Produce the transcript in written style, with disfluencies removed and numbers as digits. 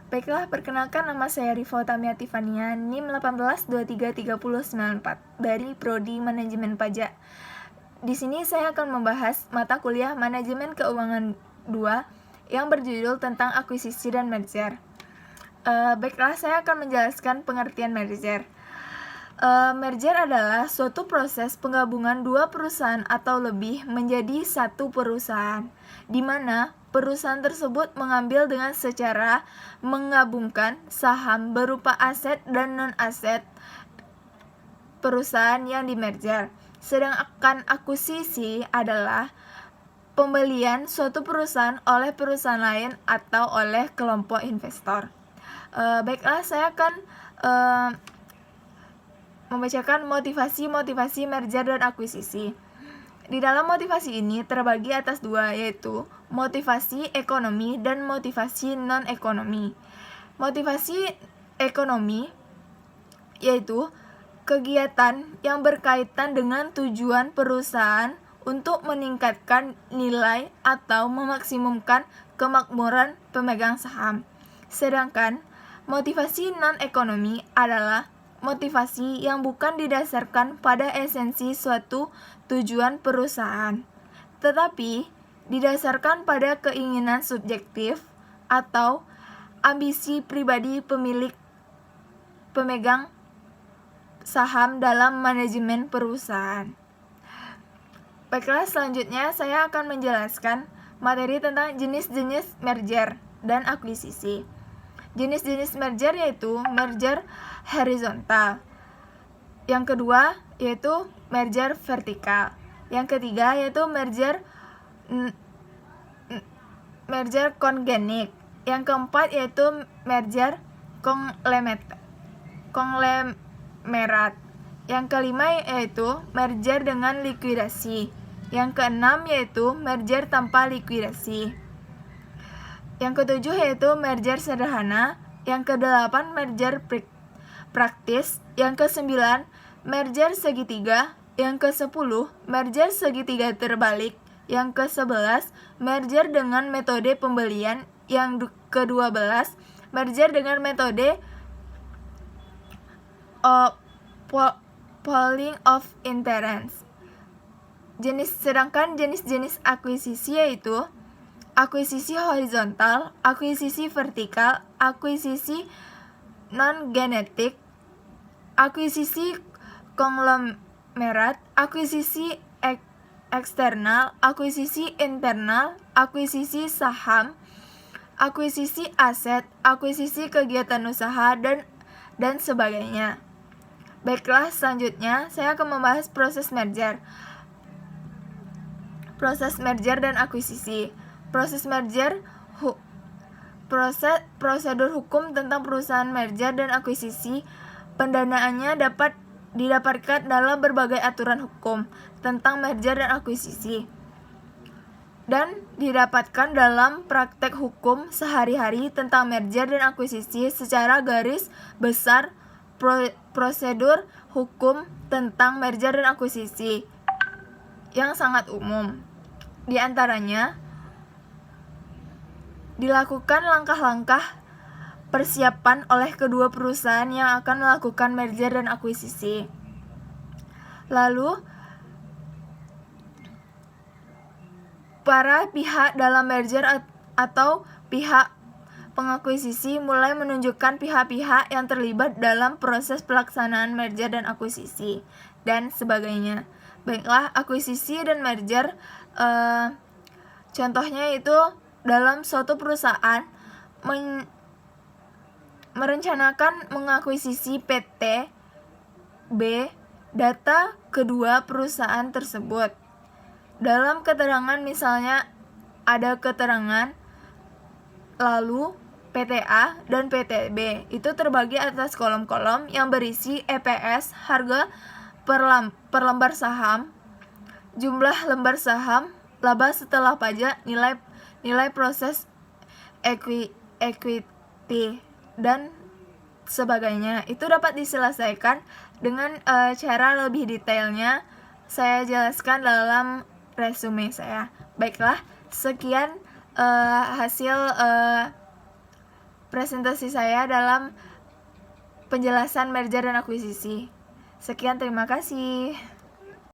Baiklah, perkenalkan nama saya Rifa Tamia Tifania, NIM 18233094 dari Prodi Manajemen Pajak. Di sini saya akan membahas mata kuliah Manajemen Keuangan 2 yang berjudul tentang akuisisi dan merger. Baiklah, saya akan menjelaskan pengertian merger. Merger adalah suatu proses penggabungan dua perusahaan atau lebih menjadi satu perusahaan, di mana perusahaan tersebut mengambil dengan secara menggabungkan saham berupa aset dan non-aset perusahaan yang dimerger. Sedangkan akuisisi adalah pembelian suatu perusahaan oleh perusahaan lain atau oleh kelompok investor. Baiklah, saya akan membacakan motivasi merger dan akuisisi. Di dalam motivasi ini terbagi atas dua, yaitu motivasi ekonomi dan motivasi non-ekonomi. Motivasi ekonomi yaitu kegiatan yang berkaitan dengan tujuan perusahaan untuk meningkatkan nilai atau memaksimumkan kemakmuran pemegang saham. Sedangkan motivasi non-ekonomi adalah motivasi yang bukan didasarkan pada esensi suatu tujuan perusahaan, tetapi didasarkan pada keinginan subjektif atau ambisi pribadi pemegang saham dalam manajemen perusahaan. Baiklah, selanjutnya saya akan menjelaskan materi tentang jenis-jenis merger dan akuisisi. Jenis-jenis merger yaitu merger horizontal. Yang kedua yaitu merger vertikal. Yang ketiga yaitu merger kongenik. Yang keempat yaitu merger konglomerat. Yang kelima yaitu merger dengan likuidasi. Yang keenam yaitu merger tanpa likuidasi. Yang ketujuh yaitu merger sederhana. Yang kedelapan merger praktis. Yang kesembilan merger segitiga. Yang kesepuluh merger segitiga terbalik. Yang kesebelas merger dengan metode pembelian. Yang ke-12 merger dengan metode pooling of interest. Sedangkan jenis-jenis akuisisi yaitu akuisisi horizontal, akuisisi vertikal, akuisisi non-genetik, akuisisi konglomerat, akuisisi eksternal, akuisisi internal, akuisisi saham, akuisisi aset, akuisisi kegiatan usaha, dan sebagainya. Baiklah, selanjutnya saya akan membahas proses merger. Proses merger dan akuisisi. Proses merger prosedur hukum tentang perusahaan merger dan akuisisi. Pendanaannya dapat didapatkan dalam berbagai aturan hukum tentang merger dan akuisisi dan didapatkan dalam praktek hukum sehari-hari tentang merger dan akuisisi. Secara garis besar, prosedur hukum tentang merger dan akuisisi yang sangat umum. Di antaranya, dilakukan langkah-langkah persiapan oleh kedua perusahaan yang akan melakukan merger dan akuisisi. Lalu, para pihak dalam merger atau pihak pengakuisisi mulai menunjukkan pihak-pihak yang terlibat dalam proses pelaksanaan merger dan akuisisi, dan sebagainya. Baiklah, akuisisi dan merger, contohnya itu dalam suatu perusahaan merencanakan mengakuisisi PT B data kedua perusahaan tersebut. Dalam keterangan misalnya ada keterangan lalu PT A dan PT B itu terbagi atas kolom-kolom yang berisi EPS, harga per lembar saham, jumlah lembar saham, laba setelah pajak, nilai proses equity, dan sebagainya. Itu dapat diselesaikan dengan cara lebih detailnya saya jelaskan dalam resume saya. Baiklah, sekian hasil presentasi saya dalam penjelasan merger dan akuisisi. Sekian, terima kasih.